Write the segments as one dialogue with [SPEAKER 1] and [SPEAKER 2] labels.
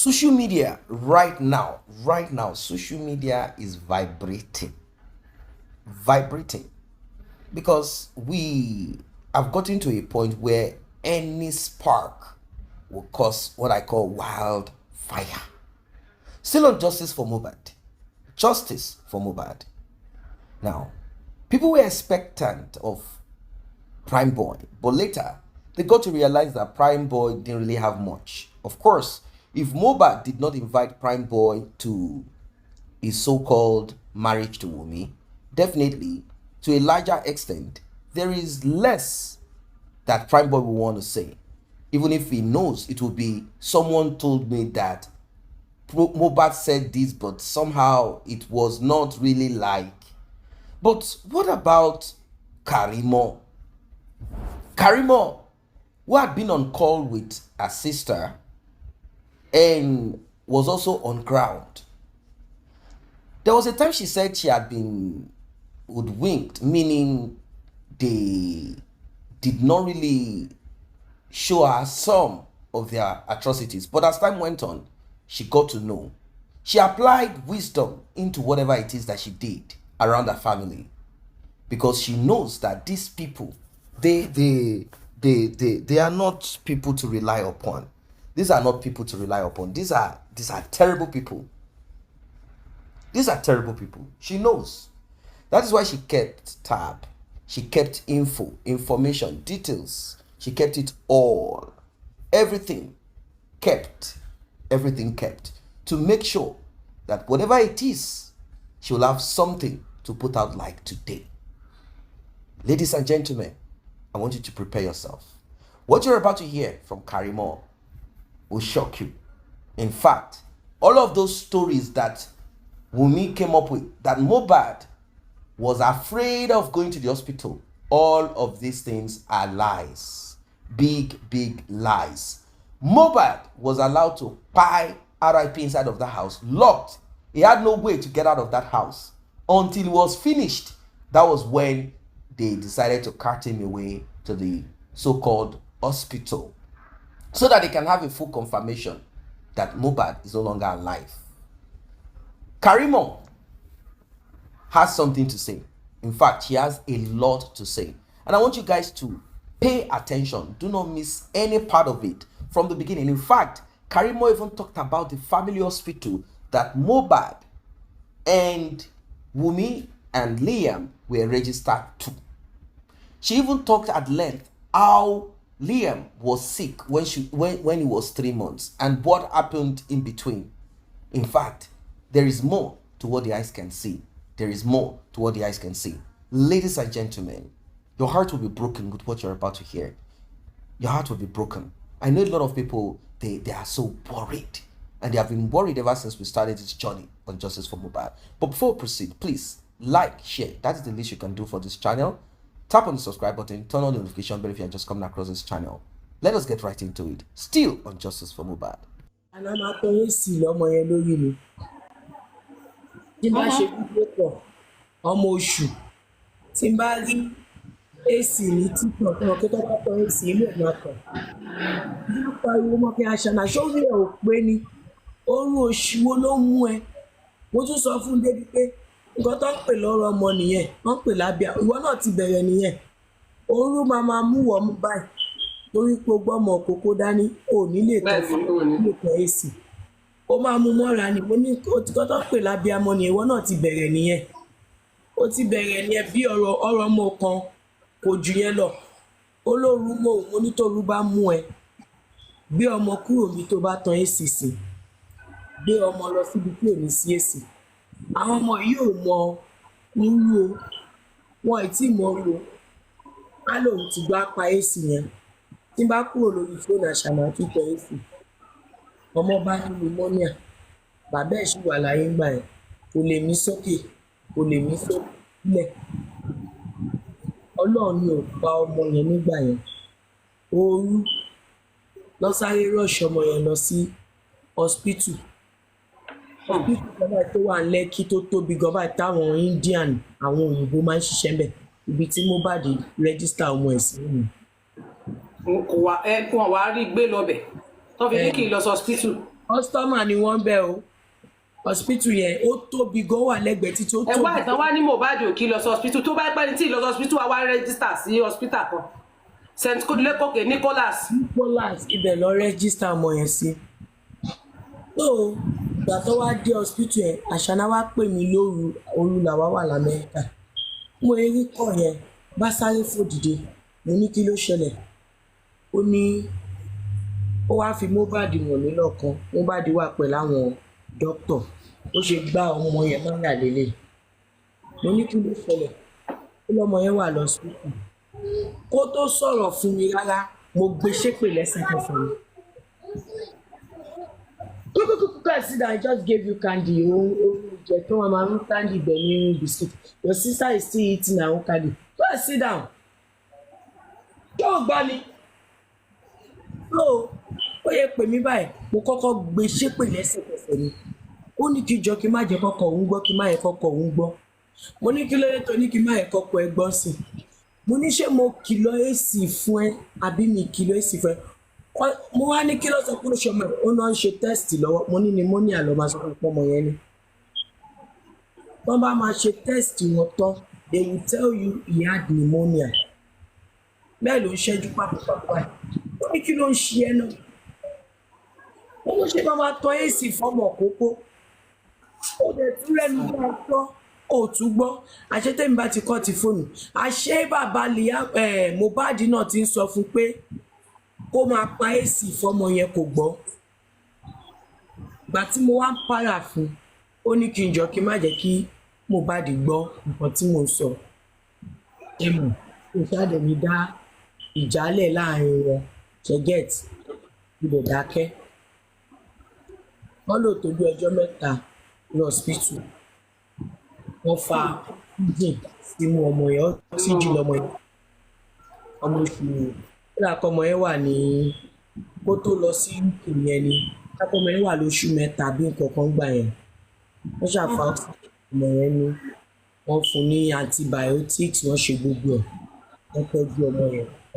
[SPEAKER 1] Social media right now, social media is vibrating because we have gotten to a point where any spark will cause what I call wildfire. Still on justice for Mohbad. Justice for Mohbad. Now, people were expectant of Prime Boy, but later they got to realize that Prime Boy didn't really have much. Of course, if Mohbad did not invite Prime Boy to his so-called marriage to Wunmi, definitely, to a larger extent, there is less that Prime Boy will want to say. Even if he knows it will be, someone told me that Mohbad said this, but somehow it was not really like. But what about Karimo? Karimo, who had been on call with her sister and was also on ground. There was a time she said she had been hoodwinked, meaning they did not really show her some of their atrocities. But as time went on, she got to know. She applied wisdom into whatever it is that she did around her family, because she knows that these people, they are not people to rely upon. These are not people to rely upon. These are terrible people. These are terrible people. She knows. That is why she kept tab. She kept information, details. She kept it all. Everything kept. Everything kept. To make sure that whatever it is, she will have something to put out like today. Ladies and gentlemen, I want you to prepare yourself. What you're about to hear from Karimo will shock you. In fact, all of those stories that Wunmi came up with, that Mohbad was afraid of going to the hospital, all of these things are lies. Big lies. Mohbad was allowed to buy RIP inside of that house, locked. He had no way to get out of that house until it was finished. That was when they decided to cart him away to the so-called hospital so that they can have a full confirmation that Mohbad is no longer alive. Karimo has something to say. In fact, he has a lot to say. And I want you guys to pay attention. Do not miss any part of it from the beginning. In fact, Karimo even talked about the family hospital that Mohbad and Wunmi and Liam were registered to. She even talked at length how Liam was sick when he was 3 months and what happened in between. In fact, there is more to what the eyes can see. There is more to what the eyes can see. Ladies and gentlemen, your heart will be broken with what you're about to hear. Your heart will be broken. I know a lot of people, they are so worried. And they have been worried ever since we started this journey on Justice for Mohbad. But before we proceed, please like, share. That is the least you can do for this channel. Tap on the subscribe button, turn on the notification bell if you are just coming across this channel. Let us get right into it. Still on Justice for Mohbad.
[SPEAKER 2] And I'm not going to see ọmọ yẹn lórí mi. Tí n bá ṣe fídíò pọ̀, ọmọ oṣù. Tí n bá rí èsì ní TikTok, ọmọ kí tó bá tọ́ èsì ilé ìgbà kan. Bí wọ́n pariwo mọ́ kí aṣáná sórí ẹ̀ ò pé ni. Orú oṣù wo ló mú ẹ? Mo tún sọ fún débi pé nǹkan tó ń pè lọ́rọ̀ ọmọ nìyẹn, wọ́n ń pè lábíà. Ìwọ náà ti bẹ̀rẹ̀ nìyẹn. Orú máa mú wọ̀ mú báyìí. Torí pé gbọ́mọ kókó dání, ò ní lè tọ́ fún ilé ìtọ́ èsì. Ó máa mú mọ́ra ni. Mo ní nǹkan tó ń pè lábíà ọmọ nìyẹn, ìwọ náà ti bẹ̀rẹ̀ nìyẹn. Ó ti bẹ̀rẹ̀ nìyẹn bí ọ̀rọ̀ ọmọ kan kò jù yẹn lọ. Olóru mọ́ òun onítòru bá mú ẹ. Gbé ọmọ kúrò bí tó bá tan èsì sí. Gbé ọmọ lọ síbi tí ò ní sí èsì. Àwọn ọmọ yìí ò mọ irú o. Wọn ì tí mọ irú o. Á lòun ti gbá pa èsì yẹn. Tí n bá kúrò lórí fóònù àṣàmà tún tan èsì. Ọmọ bá ní pneumonia. Bàbá ẹ̀ ṣì wà láyé ńgbà yẹn. Kò lè mí sókè. Kò lè mí sílẹ̀. Ọlọ́run ni ò pa ọmọ yẹn nígbà yẹn. Ooru lọ sáré rush ọmọ yẹn lọ sí hospital. Hospital kan báyìí tó wà ní Lẹ́kí tó tóbi gan báyìí táwọn Indian àwọn òyìnbó máa ń ṣiṣẹ́ ńbẹ̀. Ibi tí Mohbad register ọmọ ẹ̀ sí nìyẹn.
[SPEAKER 3] Kò wá rí gbé lọ́bẹ̀ tó fi ní kí n lọ sí hospital.
[SPEAKER 2] customer ni wọ́n bẹ̀ o hospital yẹn ó tóbi gan wà lẹ́gbẹ̀ẹ́ títí ó
[SPEAKER 3] ẹ
[SPEAKER 2] tóbi.
[SPEAKER 3] wá ìtàn wá ní Mohbad ò kí lọ sí hospital tó bá pẹ́ ní tí ì lọ sí hospital wa wá rẹ́gísítà sí hospital kan St. Lẹ́kọ̀ọ́kẹ́ Nicholas.
[SPEAKER 2] Ibẹ̀ lọ rẹ́gísítà ọmọ yẹn sí. So ìgbà tó wá dé hospital yẹn àṣàná wá pè mí òru làwa wà l'Amẹ́ríkà. Mo rí kọ̀ yẹn bá sáré fò dìde mo ní kí ló ṣẹlẹ̀ ó ní ó wá fi Mohbad wọ̀n mí lọ́kàn Mohbad wà pẹ̀lú àwọn dókítà ó ṣe gbá ọmọ yẹn máyà lélẹ̀ mo ní kí ló ṣẹlẹ̀ ó lọ́mọ yẹn wà lọ́sibítù kó tó sọ̀rọ̀ fún mi rárá mo gbé ṣépè lẹ́sẹ̀kẹsẹ̀ mi. Sit down, I just gave you candy. Jẹ tó wọn máa ń candy bẹ̀ ní biscuit. Your sister is still eating her own candy. Go and sit down. Ṣé o gbọ́ ni? Ó yẹ pè mí báyìí, mo kọ́kọ́ gbé ṣépè lẹ́sẹ̀kẹsẹ̀ mi. Ó ní kí jọ kí má jẹ́ kọ́kọ́ òun gbọ́ kí má yẹ kọ́kọ́ òun gbọ́. Mo ní kí lóye tó ní kí má yẹ kọ́kọ́ ẹ gbọ́ sí. Mo ní ṣé mo kìlọ̀ èsì fún ẹ àbí mi kìlọ̀ èsì fún ẹ. Mo wá ní kí ló sọ pé ó ṣọmọ ó náà ń ṣe tẹ́sítì lọ́wọ́ mo ní pneumonia lọ́ máa sọ fún ọmọ yẹn ni. Wọ́n bá máa ṣe tẹ́sítì wọn tán they will tell you he had pneumonia. Bẹ́ẹ̀ ló ń ṣẹ́jú pàpàpàpà ẹ̀. Ó ní kí ló ń ṣe ẹ́ náà. Wọ́n ló ṣe máa tọ́ èsì fọ́mọ kókó. Ó lè tún lẹ́nu bá a tọ́ ó tún gbọ́. Àṣé tèmi bá ti kọ́ ti fóònù. Àṣé bàbá Mohbad náà ti ń sọ fún pé kó máa pa èsì fọ́mọ yẹn kò gbọ́. Ìgbà tí mo wá ń para fún ó ní kí n jọ kí n má jẹ́ kí Mohbad gbọ́ nǹkan tí mo ń sọ. Ẹ̀mọ̀ ìṣàdẹ̀ mi dá ìjálẹ̀ láàrin wọn ṣẹ́gẹ̀t ibẹ̀ dákẹ́. Wọ́n lò tó bí ọjọ́ mẹ́ta lọ hospital. Wọ́n fa dín sínú ọmọ yẹn oxygen lọmọ yẹn ọmọ oṣù lákọ̀ ọmọ yẹn wà ní kó tó lọ sí UK yẹn ni lákọ̀ ọmọ yẹn wà lóṣù mẹ́ta bí nǹkan kan gbà yẹn wọ́n ṣàfà ọmọ yẹn ni wọ́n fún ní antibiotics wọ́n ṣe gbogbo ẹ̀ wọ́n tọ́jú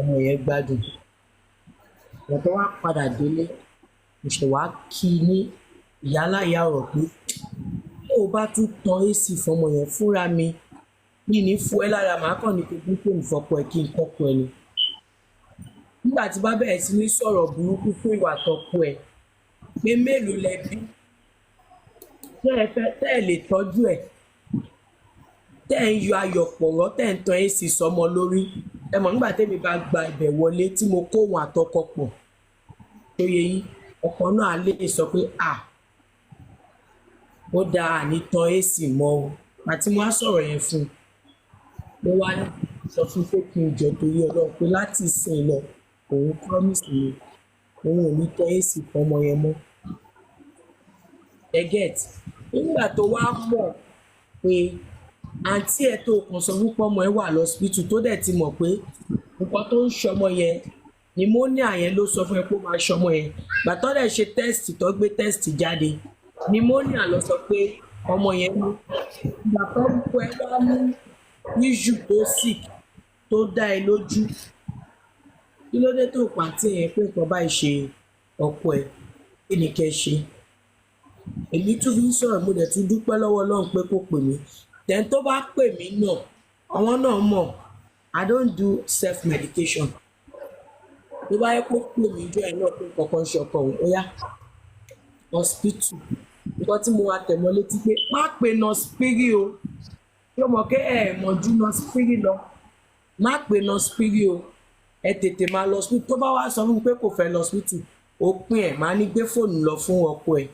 [SPEAKER 2] ọmọ yẹn gbádùn. Wọ́n tó wá padà délé ìṣẹ̀ wá kí ní ìyáláyà ọ̀rọ̀ pé ó bá tún tan èsì fọmọ yẹn fúnra mi ní fún ẹ lára màá kàn ní kó gbé fóònù fọpọ ẹ kí n kọ́kọ́ ẹ ni. Nígbà tí bá bẹ̀rẹ̀ sí ní sọ̀rọ̀ burúkú fún ìwà tọkọ ẹ pé mélòó lẹ bí tẹ́ ẹ lè tọ́jú ẹ tẹ́ ẹ ń yọ ayọ̀ pọ̀rọ̀ tẹ́ ẹ ń tan èsì sọmọ lórí ẹ mọ̀ nígbà tẹ́mi bá gba ibẹ̀ wọlé tí mo kó òun àtọkọ pọ̀ tó yẹ yín ọkọ náà lè sọ pé ó dáa àní tan èsì mọ́ o àti mo á sọ̀rọ̀ yẹn fún un mo wá sọ fún pé kí n jọ torí Ọlọ́run pé láti ìsìn lọ òun promise mi òun ò ní tan èsì fọmọ yẹn mọ́. Get nígbà tó wá mọ̀ pé àǹtí ẹ̀ tó kàn sọ fún pọ́mọ ẹ̀ wà lọ́sibítù tó dẹ̀ ti mọ̀ pé nǹkan tó ń ṣọmọ yẹn pneumonia yẹn ló sọ fún ẹ pé ó máa ṣọmọ yẹn gbàtọ́ dẹ̀ ṣe tẹ́sítì tó gbé tẹ́sítì jáde pneumonia ló sọ pé ọmọ yẹn ní gbàtọ́ pé ẹ bá mú níṣù tó sick tó dá ẹ lójú kí ló dé tó pàtí yẹn pé nǹkan báyìí ṣe ọkọ ẹ kí ni kẹ́ ṣe. Èmi tún fi ń sọ̀rọ̀ mo dẹ̀ tún dúpẹ́ lọ́wọ́ Ọlọ́run pé kò pè mí then tó bá pè mí náà àwọn náà mọ̀ I don't do self medication tó bá yẹ kó pè mí jọ ẹ̀ náà pé kankan ṣe ọkọ òun ó yá hospital nǹkan tí mo wá tẹ̀mọ́ létí pé má pe nurse Piri o yóò mọ̀ pé mọ̀ ju nurse Piri lọ má pe nurse Piri o ẹ tètè máa lọ hospital tó bá wá sọ fún mi pé kò fẹ́ lọ hospital ó pín ẹ̀ máa ní gbé fóònù lọ fún ọkọ ẹ̀.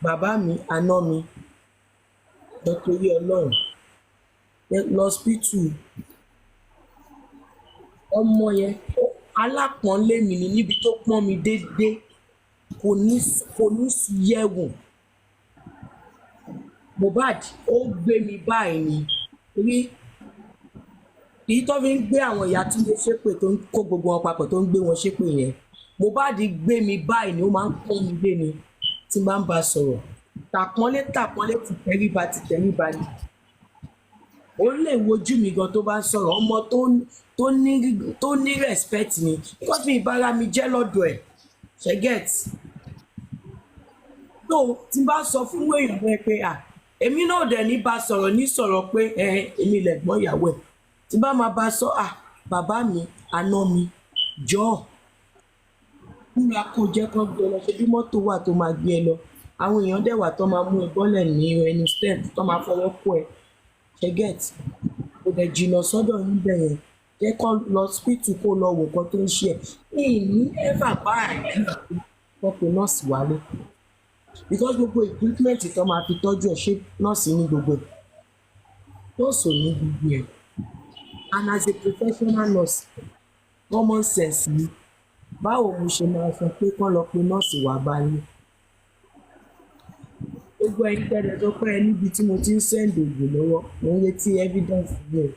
[SPEAKER 2] Bàbá mi àná mi nítorí Ọlọ́run lọ́spítù ọmọ yẹn alápọ̀nlé mi ni níbi tó pọ́n mi déédéé kò ní yẹ̀wò Mohbad ó gbé mi báyìí ni rí èyí tó fi ń gbé àwọn ìyá tí mo ṣépè tó ń kó gbogbo wọn papọ̀ tó ń gbé wọn ṣépè yẹn Mohbad gbé mi báyìí ni ó máa ń pọ́n mi gbé ni tí n bá ń bá a sọ̀rọ̀ tàpọ́nlé ti tẹríba ni ó lè wojú mi gan tó bá ń sọ̀rọ̀ ọmọ tó ní respect ni because mi ìbára mi jẹ́ lọ́dọ̀ ẹ̀ ṣe get so tí n bá sọ fún èèyàn bẹ́ẹ̀ pé èmi náà dẹ̀ ní bá sọ̀rọ̀ ní sọ̀rọ̀ pé èmi lẹ̀gbọ́n ìyàwó ẹ̀ tí bá máa bá sọ bàbá mi àná mi jọ̀ọ́ múra kó jẹ́ kán gbé lọ ṣe bí mọ́tò wà tó máa gbé ẹ lọ àwọn èèyàn dẹ̀ wà tó máa mú ẹ bọ́lẹ̀ ní ẹnu step tó máa fọwọ́ kó ẹ ṣe get kò dẹ̀ jìnnà sọ́dọ̀ níbẹ̀ yẹn jẹ́ kán lọ hospital kó lọ wò nǹkan tó ń ṣe ẹ̀ ní ever bá àìjíríà wọ́n pe nọ́ọ̀sì wálé because gbogbo equipment tó máa fi tọ́jú ẹ̀ ṣe nọ́ọ̀sì ní gbogbo ẹ̀ nọ́ọ̀sì ò ní gbogbo ẹ̀ and as a professional nurse common sense ni báwo mo ṣe máa sọ pé kán lọ pe nọ́ọ̀sì wá báyìí gbogbo ẹni tẹ́lẹ̀ tó pẹ́ níbi tí mo ti ń sẹ́ǹdì ògùn lọ́wọ́ mo ń retí evidence yẹn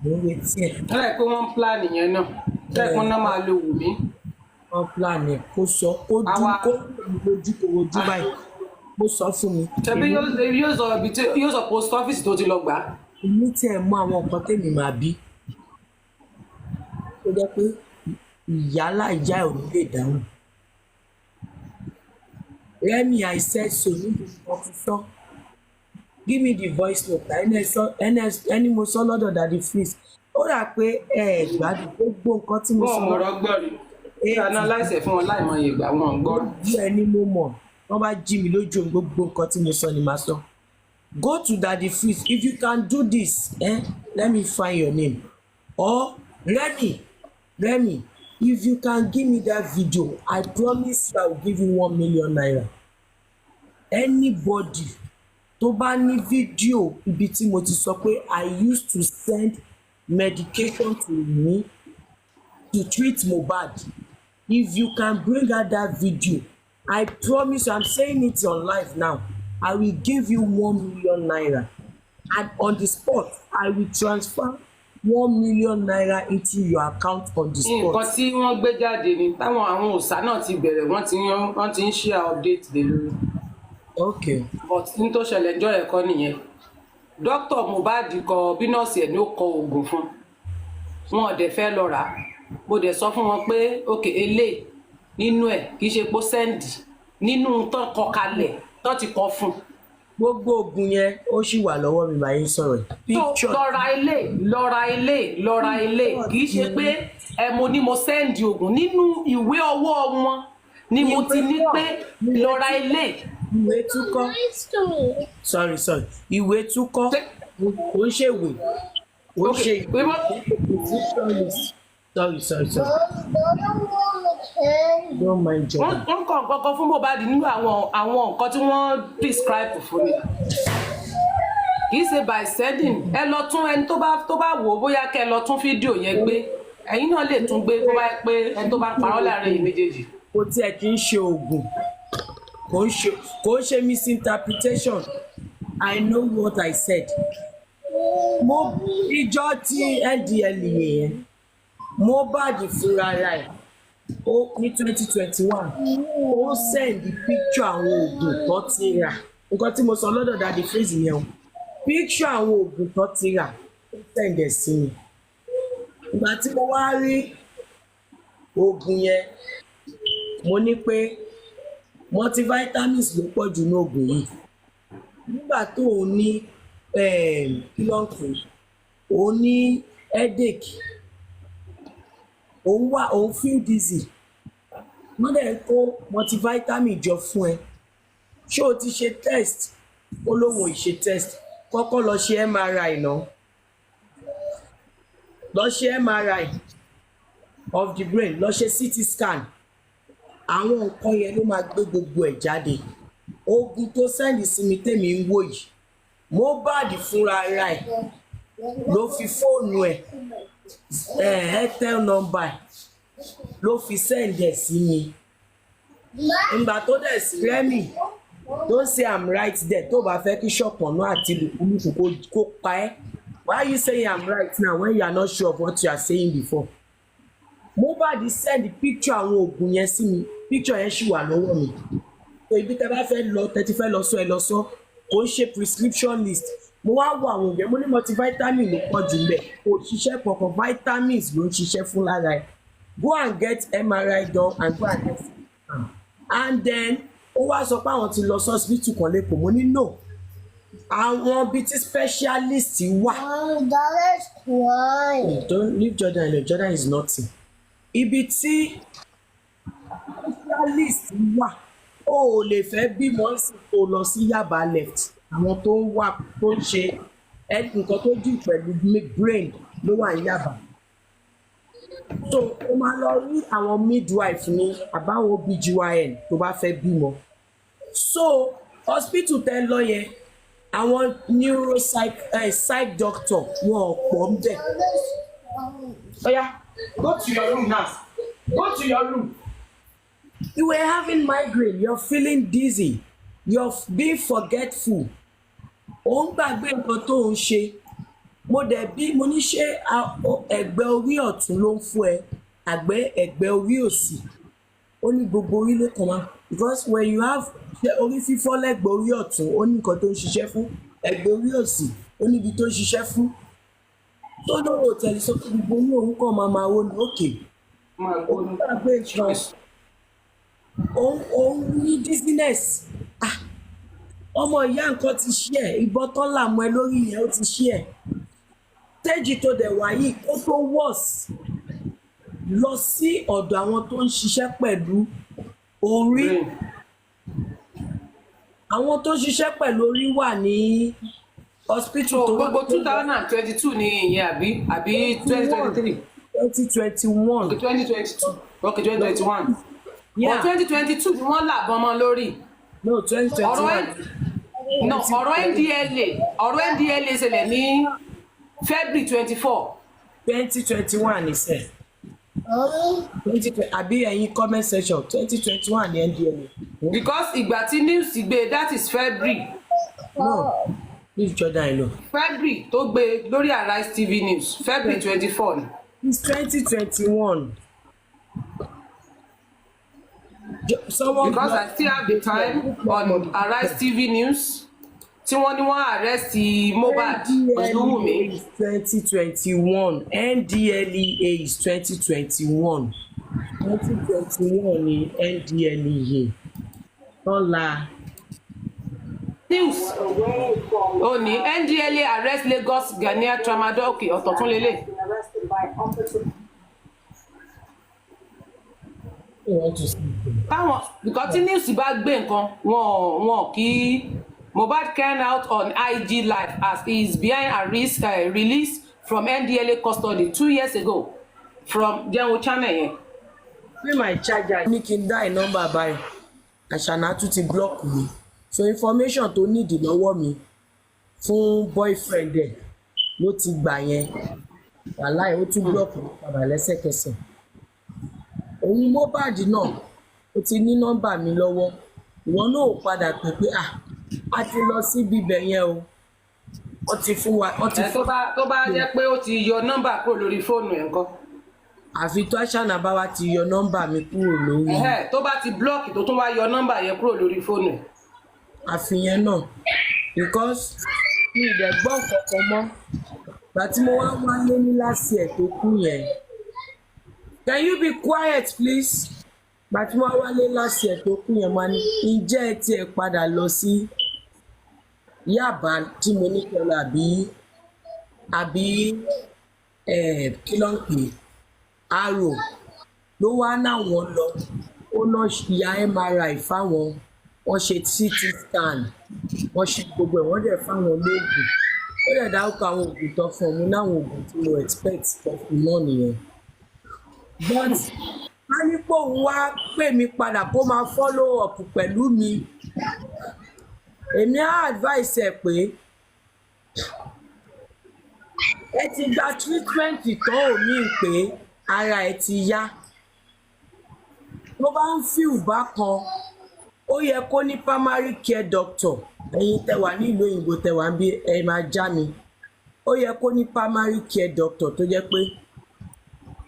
[SPEAKER 2] mo ń retí ẹ̀.
[SPEAKER 3] ọ̀rẹ́ pé wọ́n ń plan yẹn náà tẹ́kùn náà máa lo Wunmi.
[SPEAKER 2] wọ́n plan ẹ̀ kó sọ kó dún kó lójú kó rojú báyìí kó sọ fún mi.
[SPEAKER 3] ṣebí yóò sọ post office tó ti lọ gbà.
[SPEAKER 2] èmi tí ẹ mọ àwọn nǹkan tèmi máa bí tó jẹ́ pé ìyálà ìyá ẹ̀ ò ní lè dáhùn. Rẹ́mi I said so níbi ìfọ̀fífọ́ give me the voice note ẹni mo sọ lọ́dọ̀ Daddy Freeze ó rà pé gbádùn gbogbo nǹkan tí mo sọ.
[SPEAKER 3] wọ́n mọ̀rọ̀ gbọ́ rí analyse fún wọn láì mọ iye ìgbà wọn gbọ́.
[SPEAKER 2] bí ẹni mo mọ̀ wọ́n bá jí mi lójú gbogbo nǹkan tí mo sọ ni màá sọ. Go to Daddy Freeze if you can do this let me find your name or Remy if you can give me that video I promise I will give you 1 million naira. Anybody tó bá ní fídíò ibi tí mo ti sọ pé I used to send medication to me to treat Mohbad if you can bring out that video I promise you I'm saying it on live now I will give you 1 million naira and on the spot I will transfer 1 million naira into your account on the spot.
[SPEAKER 3] nǹkan tí wọ́n gbé jáde ni táwọn àwọn òòṣà náà ti bẹ̀rẹ̀ wọ́n ti ń share update lé lórí.
[SPEAKER 2] Okay.
[SPEAKER 3] but n tó ṣẹlẹ̀ jọ ẹ̀kọ́ nìyẹn dókítà Mohbad kọ bí nọ́ọ̀sì ẹ̀ ní ó kọ oògùn fún wọn ò dẹ̀ fẹ́ lọ rà á mo dẹ̀ sọ fún wọn pé ok eléyìí nínú ẹ̀ kì í ṣe pé sẹ́ǹdì nínú tán kọ kalẹ̀ tán ti kọ fún.
[SPEAKER 2] gbogbo oògùn yẹn ó sì wà lọ́wọ́ mi báyìí sọ̀rọ̀
[SPEAKER 3] tó lọ́ra ilé kì í ṣe pé mo ní mo sẹ́ǹdì oògùn nínú ìwé ọwọ́ wọn ni mo ti ní pé lọ́ra ilé.
[SPEAKER 2] ìwé túkọ́ sorry ìwé túkọ́ kò ń ṣèwé kò ń ṣe ìwé sorry don't mind John.
[SPEAKER 3] wọ́n kàn kankan fún Mohbad nínú àwọn nǹkan tí wọ́n prescribe fún mi kì í ṣe by sending ẹ lọ tún ẹni tó bá wò ó bóyá kẹ́ ẹ lọ tún fídíò yẹn gbé ẹ̀yin náà lè tún gbé bó bá yẹ pé ẹni tó bá parọ́ láàrin yìí méjèèjì.
[SPEAKER 2] kò tiẹ̀ kì í ṣe oògùn kò ń ṣe misinterpretation I know what I said. mo ìjọ tí ndl yẹn Mohbad fúnra rẹ̀ ó ní 2021 ó send picture àwọn oògùn tó ti rà nǹkan tí mo sọ lọ́dọ̀ Daddy Freeze yẹn o picture àwọn oògùn tó ti rà ó send ẹ̀ sí mi ìgbà tí mo wá rí oògùn yẹn mo ní pé multivitamins ló pọ̀ jù ní oògùn yìí nígbà tó o ní kí ló ń pè ó ní headache òun feel dizzy wọ́n dẹ̀ kó multivitamin jọ fún ẹ ṣé o ti ṣe test ó lóun ò ṣe test kọ́kọ́ lọ ṣe MRI náà lọ ṣe MRI of the brain lọ ṣe CT scan àwọn nǹkan yẹn ló máa gbé gbogbo ẹ̀ jáde oògùn tó sẹ́ndì sí mi tèmi ń wò yìí Mohbad fúnra ara ẹ̀ ló fi fóònù ẹ̀ airtel number ló fi sẹ́ndì ẹ̀ sí mi ìgbà tó dẹ̀ sí Rẹ́mi don't say I'm right there tó bá fẹ́ kí ṣọ̀pọ̀nà àti lùkúlùkù kó pa ẹ́ why you saying I'm right now when you are not sure of what you are saying before. Mohbad send picture àwọn oògùn yẹn sí mi picture yẹn ṣì wà lọ́wọ́ mi so ibi tẹ́ bá fẹ́ lọ tẹ́tí fẹ́ lọ sọ ẹ lọ sọ kò ń ṣe prescription list mo wá wo àwọn oògùn mo ní multivitamin ló pọ̀ jù lẹ̀ kò ṣiṣẹ́ pọ̀pọ̀ vitamins ló ń ṣiṣẹ́ fún lára ẹ̀ go and get MRI done and go and get and then ó wá sọ pé àwọn ti lọ sí hospital kan lẹ́kọ̀ọ́ mo ní no àwọn bíi tí specialist wà.
[SPEAKER 4] That is crying.
[SPEAKER 2] Don't leave Jordan alone. Jordan is nothing. Ibi tí specialist wà ó lè fẹ́ bímọ sí kó lọ sí Yaba left àwọn tó ń wà tó ń ṣe nǹkan tó jù pẹ̀lú brain ló wà ní Yaba. So ó máa lọ rí àwọn midwife ní àbáwọn OBGYN tó bá fẹ́ bímọ. So hospital tẹ́ lọ yẹn àwọn psych doctor wọn ò pọ̀ ń bẹ̀. Oya, go to your room now. Go to your room. You were having migraine, you're feeling dizzy, you're being forgetful. Ó ń gbàgbé nǹkan tó ń ṣe. Mo ní ṣé ẹ̀gbẹ́ orí ọ̀tún ló ń fún ẹ, ẹ̀gbẹ́ orí òsì. Ó ní gbogbo orí ló kàn máa. Because when you have orí fífọ́ lẹ́gbẹ̀ẹ́ orí ọ̀tún, ó ní nǹkan tó ń ṣiṣẹ́ fún. Ẹ̀gbẹ́ orí òsì, ó ní ibi tó ń ṣiṣẹ́ fún. Tó lóò tẹ̀lé sọ pé gbogbo orí òun kàn máa wo ní òkè. Ó ń gbàgbé nǹkan. Òun ní dizziness. Ọmọ ìyá nǹkan ti ṣí ẹ̀, ìbọn tán làmú ẹ lórí yẹn ó ti ṣí ẹ̀. Stage tó dẹ̀ wá yìí kó tó worse lọ sí ọ̀dọ̀ àwọn tó ń ṣiṣẹ́ pẹ̀lú orí. Àwọn tó ń ṣiṣẹ́ pẹ̀lú orí wà ní hospital tó
[SPEAKER 3] gbogbo 2022 ni ìyẹn àbí 2023.
[SPEAKER 2] 2021.
[SPEAKER 3] 2022 okay 2021.
[SPEAKER 2] Yeah.
[SPEAKER 3] But 2022 ni wọ́n làbọn mọ́ lórí.
[SPEAKER 2] No 2021.
[SPEAKER 3] ọ̀rọ̀ NDLA ṣẹlẹ̀ ní February 24.
[SPEAKER 2] 2021 ni sẹ́. Àbí ẹ̀yin comment section 2021 ni NDLA.
[SPEAKER 3] Because ìgbà tí news gbé that is February.
[SPEAKER 2] No, leave Jordan alone.
[SPEAKER 3] February tó gbé lórí Arise TV news February 24 ni.
[SPEAKER 2] It's 2021.
[SPEAKER 3] Because I still have the time on Arise TV news tí wọ́n ní wọ́n arrest Mohbad pẹ̀lú Wunmi.
[SPEAKER 2] 2021 NDLEA is 2021 ni NDLEA lọ́la.
[SPEAKER 3] News ó ní NDLEA arrest Lagos Ghanaian tramadol okay ọ̀tọ̀ tún lélẹ̀. Táwọn because tí news bá gbé nǹkan wọn kì í. Mohbad came out on IG Live as he is behind arrest release from NDLA custody 2 years ago from Jẹun channel yẹn.
[SPEAKER 2] Pay my charger ní kí n dá nọ́mbà báyìí àṣànà tún ti block mi so information tó nídìí lọ́wọ́ mi fún boyfriend ẹ̀ ló ti gbà yẹn wàláì ó tún block mi padà lẹ́sẹ̀kẹsẹ̀. Òun Mohbad náà ó ti ní nọ́mbà mi lọ́wọ́ ìwọ náà ò padà pè pé a ti lọ sí bíbẹ̀ yẹn o wọ́n ti fún wa
[SPEAKER 3] tó bá jẹ́ pé ó ti yọ nọ́mbà kúrò lórí fóònù ẹ̀ ńkọ́.
[SPEAKER 2] Àfi tó àṣànà bá wa ti yọ nọ́mbà mi kúrò lórí.
[SPEAKER 3] Tó bá ti blọ́ọ̀kì tó tún wá yọ nọ́mbà yẹn kúrò lórí fóònù ẹ̀.
[SPEAKER 2] Àfihàn náà because mi ì dẹ̀ gbọ́ kankan mọ́ gbà tí mo wá wálé ní láti ẹ̀ tó kú yẹn. Can you be quiet please? Gbà tí mo wá wálé láti ẹ̀ tó kú yẹn máa ní ǹjẹ́ ẹ tiẹ̀ padà lọ sí Yaba tí mo ní kẹlẹ àbí kí ló ń pè Aro ló wá náwọn lọ ó lọ ya MRI fáwọn wọ́n ṣe CT scan wọ́n ṣe gbogbo ẹ̀ wọ́n dẹ̀ fáwọn lóògùn ó dẹ̀ dárúkọ àwọn oògùn tó fún mi láwọn oògùn tí mo expect tó fún náà nìyẹn. But a ní pé òun wá pè mí padà kó máa follow up pẹ̀lú mi. Èmi á advice ẹ pé ẹ ti gba treatment tán omi pé ara ẹ ti yá tó bá ń feel bákan ó yẹ kó ní primary care doctor ẹ̀yin tẹ́ wà nílùú òyìnbó tẹ́ wà bí ẹ máa já mi ó yẹ kó ní primary care doctor tó jẹ́ pé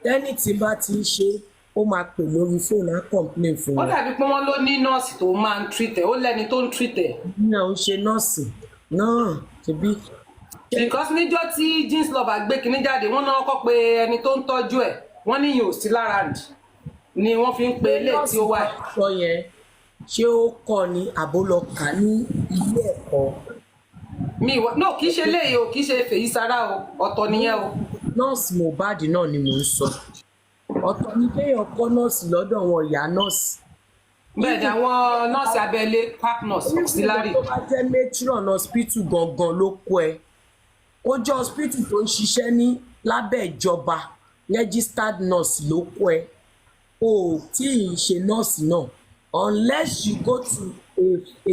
[SPEAKER 2] tẹ́nì tí bá ti ń ṣe ó máa pè lórí fóònù á complain fún
[SPEAKER 3] wọn. Ó dàbí pé wọ́n ló ní nọ́ọ̀sì tó máa ń treat ẹ̀ ó lẹ́ni tó ń treat ẹ̀.
[SPEAKER 2] ní àwọn ṣe nọ́ọ̀sì náà ṣebí.
[SPEAKER 3] Because níjọ́ tí jeans lover gbé kinní jáde wọ́n náà kọ́ pé ẹni tó ń tọ́jú ẹ̀ wọ́n ní yóò sí lára ǹdí. ni wọ́n fi ń pe ilé tí ó wà.
[SPEAKER 2] sọ yẹn ṣé ó kọ́ ni àbó lọ kà ní ilé ẹ̀kọ́.
[SPEAKER 3] mi ìwọ no kì í ṣe léyìí o kì í ṣe fèyí sára o ọ̀tọ̀ nìyẹn o.
[SPEAKER 2] nọ́ọ̀sì Mohbad náà ni mò ń sọ ọ̀tọ̀ ni kéèyàn kọ́ nọ́ọ̀sì lọ́dọ̀ wọn ìyá nọ́ọ̀sì.
[SPEAKER 3] bẹ́ẹ̀ ni àwọn nọ́ọ̀sì abẹ́lé quack nurse auxiliary.
[SPEAKER 2] tó bá jẹ́ matron hospital gangan ló kọ́ ẹ ó jẹ́ hospital tó ń ṣiṣẹ́ ní lábẹ́ ìjọba registered nurse ló kọ́ ẹ o tí ì ṣe nọ́ọ̀sì náà unless you go to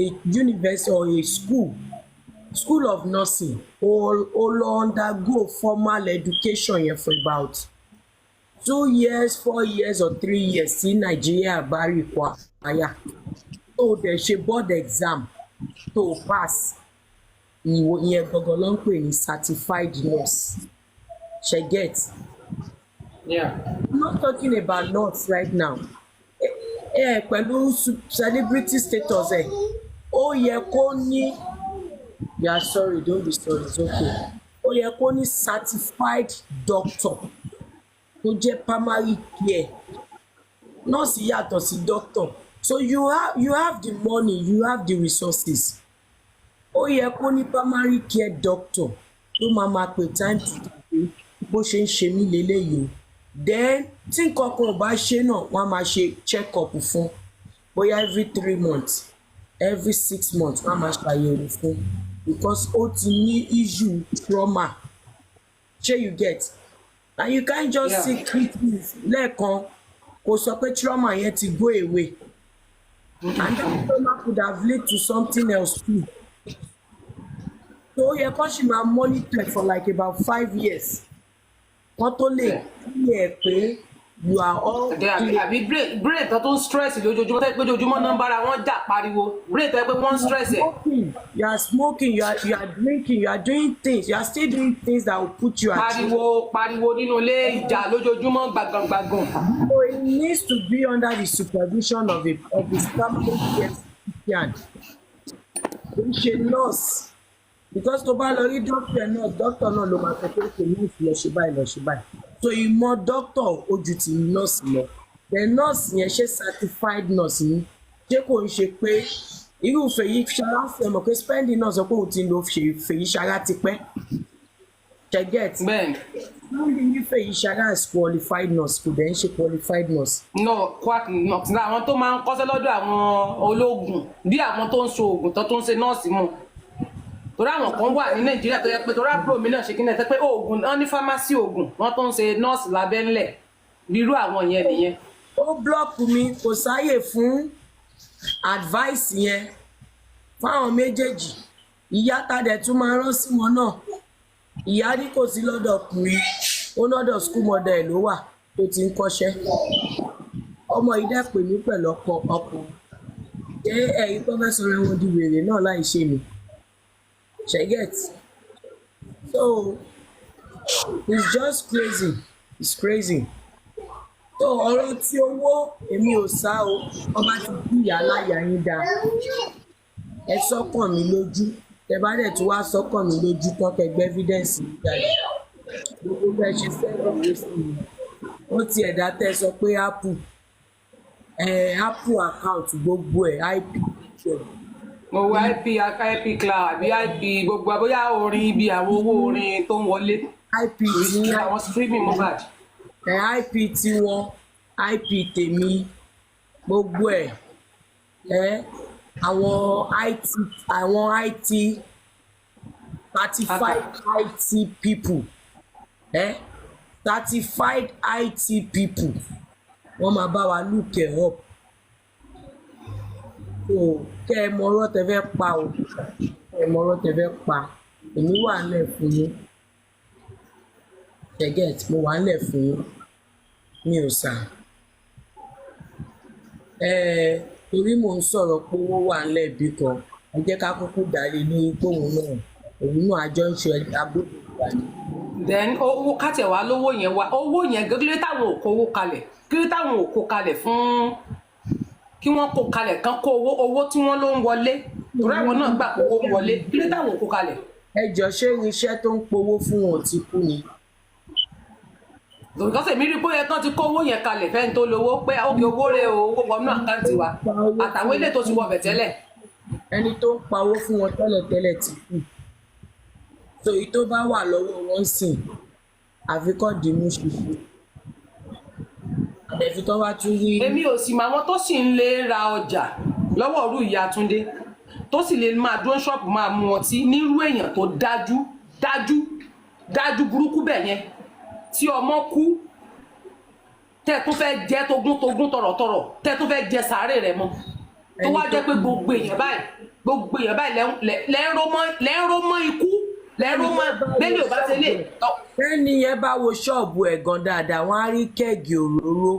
[SPEAKER 2] a university or a school of nursing o lọ undergo formal education yẹn for about 2 years 4 years or 3 years tí Nàìjíríà bá require tó dẹ̀ ṣe board exam tó pass ìyẹn gangan ló ń pè ní certified nurse ṣe get.
[SPEAKER 3] Yeah.
[SPEAKER 2] I'm not talking about nurse right now. Pẹ̀lú celebrity status ó yẹ kó ní you are sorry don't be sorry it's okay ó yẹ kó ní certified doctor tó jẹ́ primary care nurse yàtọ̀ sí doctor so you have the money you have the resources ó yẹ kó ní primary care doctor tó máa pè time to time bó ṣe ń ṣe mí lélẹ́yìí then tí nǹkan kan ò bá ṣe náà wọ́n á máa ṣe check up fún bóyá every 3 months every 6 months wọ́n á máa ṣàyẹ̀wò fún because ó ti ní issue trauma ṣé you get and you can't just see treatment lẹ́ẹ̀kan kò sọ pé trauma yẹn ti go away and that trauma could have led to something else too so ó yẹ kó ṣì máa monitor for like about 5 years wọ́n tó lè kílẹ̀ pé you are all.
[SPEAKER 3] àbí brain tó ń stress lójoojúmọ́ tẹ́ pé ojoojúmọ́ náà ń bára wọn jà pariwo brain tẹ́ pé wọ́n ń stress ẹ̀.
[SPEAKER 2] you are smoking you are drinking you are doing things you are still doing things that will put you at risk.
[SPEAKER 3] pariwo nínú ilé ìjà lójoojúmọ́ gbàgàngbàgàn.
[SPEAKER 2] so it needs to be under the supervision of a family care physician kò ń ṣe nurse because tó bá lọ rí doctor náà ló máa sọ pé kò ní ìfilọ̀ ṣe báyìí so ìmọ̀ doctor ojú ti nurse lọ the nurse yẹn ṣe certified nurse ni ṣé kò ń ṣe pé irú Fèyí Ṣará fẹ́ mọ̀ pé spending náà sọ pé òun ti lo Fèyí Ṣará ti pẹ́ ṣe get lórí ní Fèyí Ṣará is qualified nurse kò dẹ̀ ń ṣe qualified nurse.
[SPEAKER 3] no quack nurse náà àwọn tó máa ń kọ́ṣẹ́ lọ́dọ̀ àwọn ológun bí àwọn tó ń so oògùn tó ń ṣe nọ́ọ̀sì mọ̀ torí àwọn kan wà ní Nàìjíríà tó yẹ pé torí àbúrò mi náà ṣe kí ní ẹ pé oògùn wọn ní fámásì oògùn wọn tó ń ṣe nọ́ọ̀sì lábẹ́ ńlẹ̀ rírú àwọn yẹn nìyẹn.
[SPEAKER 2] ó blọọkù mi kò sáyè fún advice yẹn fáwọn méjèèjì ìyá tadẹ̀ tún máa rán sí wọn náà ìyá ní kò sí lọ́dọ̀ ọkùnrin ó lọ́dọ̀ school model ẹ̀ ló wà tó ti ń kọ́ṣẹ́ ọmọ yìí dẹ̀ pè mí pẹ̀lú ọkùnrin ṣé ẹ̀yin tó fẹ́ sọ̀rọ̀ ẹ̀wọ̀n di wèrè náà láì ṣe mi. She gets so it's just crazy it's crazy so ọ̀rọ̀ tí owó èmi ò sá o ọba ti bí ìyá aláya yín dá ẹ sọ́kàn mi lójú tẹ bá dẹ̀ tún wá sọ́kàn mi lójú tán kẹgbẹ́ evidence mi jáde gbogbo bẹ́ẹ̀ ṣe sẹ́yìn ló sì mi wọ́n ti ẹ̀dá tẹ́ sọ pé apple account gbogbo ẹ̀ ip
[SPEAKER 3] mo wo ip cloud àbí ip gbogbo bóyá orin ibi àwọn owó orin tó ń wọlé
[SPEAKER 2] ip tí
[SPEAKER 3] àwọn streaming Mohbad.
[SPEAKER 2] ip tí wọn ip tèmi gbogbo àwọn it certified it people certified it people wọ́n máa bá wa look it up so kẹ́ ẹ mọ ọ̀rọ̀ tẹ́ fẹ́ pa o kẹ́ ẹ mọ ọ̀rọ̀ tẹ́ fẹ́ pa èmi wà nílẹ̀ fún yín ṣẹgẹt mo wà nílẹ̀ fún yín mi ò sà torí mò ń sọ̀rọ̀ pé owó wà nílẹ̀ bí kan ẹ jẹ́ ká kúkú dálé ní ipòhùn náà òun náà àjọ ń ṣe agbóhùn ìgbà ni.
[SPEAKER 3] then owó kátẹ̀ wá lówó yẹn wá owó yẹn gẹ́gẹ́ táwọn ò kówó kalẹ̀ kí táwọn ò kó kalẹ̀ fún kí wọ́n kó kalẹ̀ kán kó owó tí wọ́n ló ń wọlé torí àwọn náà gbà pé owó ń wọlé kí ló táwọn ò kó kalẹ̀.
[SPEAKER 2] ẹ jọ ṣé irinṣẹ́ tó ń powó fún wọn ti kú ni
[SPEAKER 3] because èmi rí bóyá tán ti kó owó yẹn kalẹ̀ fẹ́ni tó lówó pé òkè owó rẹ̀ o owó wọnú àkáǹtì wa àtàwọn ilé tó ti wọ bẹ̀ tẹ́lẹ̀.
[SPEAKER 2] ẹni tó ń pawó fún wọn tẹ́lẹ̀tẹ́lẹ̀ ti kú so èyí tó bá wà lọ́wọ́ wọn sìn àfikọ́ dìímú ṣùṣù àdẹ̀fi tó bá tún rí.
[SPEAKER 3] èmi ò sì mọ àwọn tó sì ń lè ra ọjà lọ́wọ́ òru ìyá Túndé tó sì lè máa dún ṣọ́ọ̀bù máa mu ọtí nírú èèyàn tó dájú burúkú bẹ̀ yẹn tí ọmọ kú tẹ́ tún fẹ́ jẹ́ togún tọ̀rọ̀tọ̀rọ̀ tẹ́ tún fẹ́ jẹ sàárè rẹ̀ mọ́ tó wá jẹ́ pé gbogbo èèyàn báyìí lẹ́ńró mọ́ ikú lẹ́ńró mọ́ bẹ́ẹ̀ni ò bá ṣe lè.
[SPEAKER 2] bẹ́ẹ̀ni yẹn bá wo ṣọ́ọ̀bù ẹ̀ gan dáadáa wọ́n á rí kẹ́ẹ̀gì òróró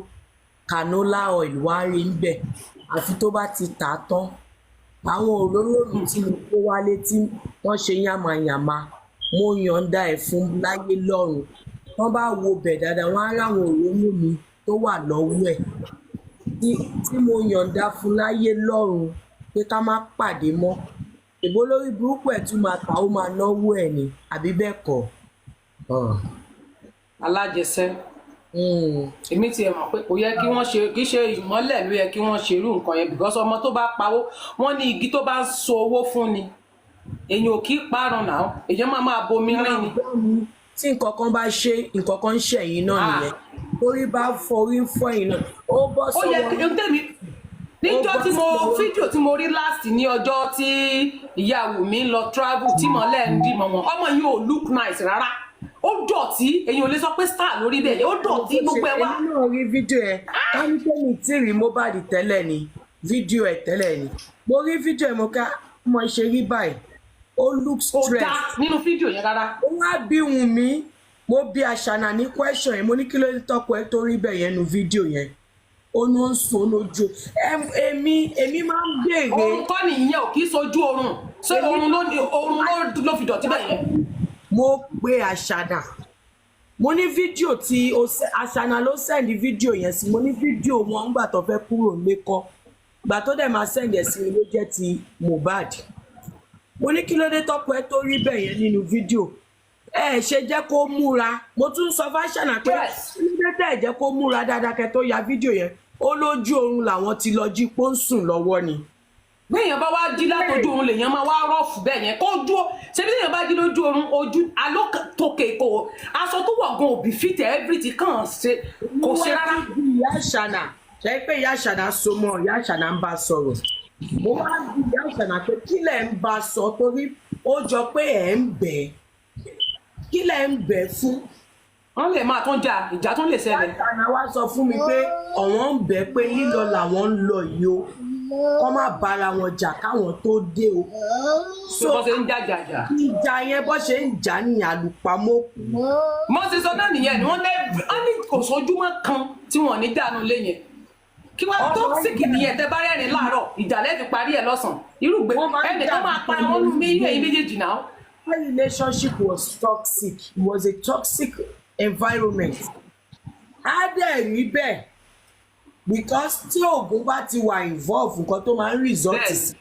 [SPEAKER 2] canola oil wọ́n á rí níbẹ̀ àfi tó bá ti tà á tán àwọn òróró mi tí mo kó wálé tí wọ́n ṣe yàmàyàmà mo yọ̀ǹda ẹ̀ fún láyé lọ́run wọ́n bá wo bẹ̀ dáadáa wọ́n á ráwọn òróró mi tó wà lọ́wọ́ ẹ̀ tí mo yọ̀ǹda fún láyé lọ́run pé ká má pàdé mọ́ ìbò lórí burúkú ẹ̀ tún máa tà ó máa náwó ẹ̀ ni àbí bẹ́ẹ̀ kọ́.
[SPEAKER 3] alájẹsẹ́ èmi ti ẹ̀ mọ̀ pé kò yẹ kí wọ́n ṣe kì í ṣe ìmọ́lẹ̀ ló yẹ kí wọ́n ṣe irú nǹkan yẹn because ọmọ tó bá pawó wọ́n ní igi tó bá ń so owó fún ni èèyàn ò kì í parun náà èèyàn máa bomi rìn ni.
[SPEAKER 2] tí nǹkan kan bá ṣe nǹkan kan ń ṣẹ̀yìn náà nìyẹn orí bá forí ń fọ́ ẹ̀yìn náà ó bọ́ sọ́wọ́.
[SPEAKER 3] ó yẹ kí n tẹ̀mí níjọ́ tí mo fídíò tí mo rí last ní ọjọ́ tí ìyá Wunmi lọ travel tí mọ̀lẹ́ ń dì mọ́ wọn ọmọ yìí ò look nice rárá ó dọ̀tí èyàn ò lè sọ pé star lórí bẹ́ẹ̀ ó dọ̀tí gbogbo ẹ̀ wá.
[SPEAKER 2] èmi náà rí fídíò ẹ̀ kánípẹ́ni tí rí Mohbad tẹ́lẹ̀ ni fídíò ẹ̀ tẹ́lẹ̀ ni mo rí fídíò ẹ̀ mo ká mo ṣe rí báyìí ó look stress.
[SPEAKER 3] ó dá nínú fídíò yẹn rárá.
[SPEAKER 2] ó wá bí Wunmi mo bí Àṣànà ní question yẹn mo ní kí ló tọ́kọ ẹ tó rí bẹ́ẹ̀ yẹn nu fídíò yẹn ó ní ó ń sùn lójú èmi máa ń béèrè.
[SPEAKER 3] oorun kọ́ nìyẹn ò kì í sojú oorun ṣé oorun ló fi dọ̀tí bẹ́ẹ̀ yẹn.
[SPEAKER 2] mo pe Àṣànà mo ní fídíò tí Àṣànà ló sẹ́ndì fídíò yẹn sí mo ní fídíò wọn gbà tó fẹ́ kúrò lẹ́kọ́ gbà tó dẹ̀ máa sẹ́ndì ẹ̀ sí mi ló jẹ́ ti Mohbad mo ní kí ló dé tọ́pọ̀ ẹ tó rí bẹ́ẹ̀ yẹn nínú fídíò ẹ ṣe jẹ́ kó múra mo tún sọ fáṣánà pé kí ló dé tẹ̀ jẹ́ kó múra dáadáa kẹ́ tó ya fídíò yẹn ó lójú oorun làwọn ti lọ jí pó ń sùn lọ́wọ́ ni.
[SPEAKER 3] béèyàn bá wá jí látọjú oorun lèèyàn máa wá rọ́ọ̀fù bẹ́ẹ̀ yẹn kó dúró ṣé bí èèyàn bá jí lójú oorun ojú alókè kò aṣọ tó wọ̀ gan òbí fìtẹ̀ everything kàn ṣe kò ṣe rárá.
[SPEAKER 2] ìyá Àṣànà ṣe pé ìyá Àṣànà so mọ́ ìyá Àṣànà ń bá sọ̀rọ̀ mo máa ń bí ìyá Àṣànà pé kí lẹ̀ ń bá sọ torí ó jọ pé ẹ̀ ń bẹ̀ kí lẹ̀ ń bẹ̀ fún.
[SPEAKER 3] wọ́n lè máa tún jà ìjà tún lè ṣẹlẹ̀.
[SPEAKER 2] Àṣànà wá sọ fún mi pé ọ̀wọ́n ń bẹ̀ pé lílọ làwọn ń lọ yìí o kọ́ má bára wọn jà káwọn tó dé o.
[SPEAKER 3] so bó ṣe ń jàjàjà.
[SPEAKER 2] ìjà yẹn bó ṣe ń jà ní àlùpàmọ́ kù.
[SPEAKER 3] mo ti sọ náà nìyẹn ni wọ́n ní kò sójúmọ́ kan tí wọ́n ní dànù lé yẹn kí wọ́n tó síkì nìyẹn tẹ bá rẹ́rìn láàárọ̀ ìjà lẹ́ẹ̀fi parí ẹ̀ lọ́sàn-án irúgbẹ́ ẹnì kan máa para wọn nú méjèèjì náà.
[SPEAKER 2] My relationship was toxic. It was a toxic environment. Á dẹ̀ rí bẹ́ẹ̀ because tí oògùn bá ti wà involve nǹkan tó máa ń result sí.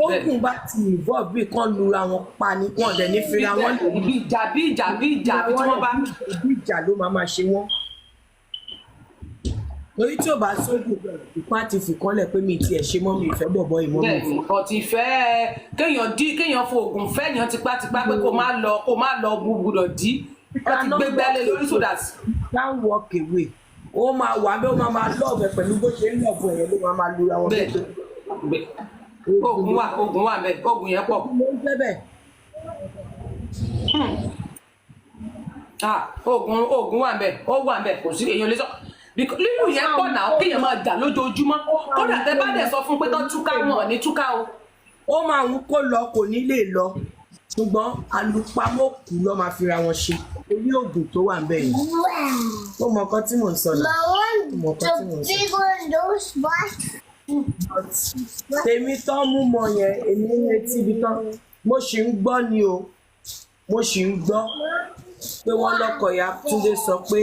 [SPEAKER 2] Oògùn bá ti involve bí kan lura wọn pa ni wọn dẹ̀ ní fira wọn lè.
[SPEAKER 3] bí ìjà bí tí wọ́n bá.
[SPEAKER 2] Bí ìjà ló máa ṣe wọ́n. Torí tí ò bá sóògùn bẹ̀rẹ̀ ìpá ti fìkọ́lẹ̀ pé mi tiẹ̀ ṣe mọ́ mi ìfẹ́ bọ̀bọ̀ ìmọ̀ mi.
[SPEAKER 3] bẹ́ẹ̀ni ọtí fẹ́ kéèyàn fo oògùn fẹ́ yàn tipátipá pé kó má lọ gbúdọ̀ dí ó ti gbé gbẹ́lẹ̀ lórí sódà.
[SPEAKER 2] Can't walk away. Ó máa wà bẹ́ẹ̀ ó máa lọ́ọ̀bẹ pẹ̀lú bó ṣe ń lọ́ọ̀bù ẹ̀yẹ ló máa lura wọn.
[SPEAKER 3] bẹ́ẹ̀ oògùn wà bẹ́ẹ̀ oògùn yẹn pọ̀.
[SPEAKER 2] Mo ń fẹ́ bẹ́ẹ̀.
[SPEAKER 3] oògùn wà bẹ́ẹ̀ ó wà bẹ́ẹ̀ kò sí èèyàn lè sọ lílù yẹn pọ̀ náà kéèyàn máa jà lójoojúmọ́ kódà tẹ bá dẹ̀ sọ fún pé tán túká wọn ní túká o.
[SPEAKER 2] Ó máa ń kó lọ kò ní lè lọ ṣùgbọ́n àlùpàmọ́kù ló máa fira wọn ṣe orí oògùn tó wà ń bẹ̀ yìí. Ó mọ nǹkan tí mò ń sọ náà. Tèmi tán mú mọ yẹn èmi ń retí ibi tán mo sì ń gbọ́ ni o mo sì ń gbọ́ pé wọ́n lọ́kọ̀ ìyá Túndé sọ pé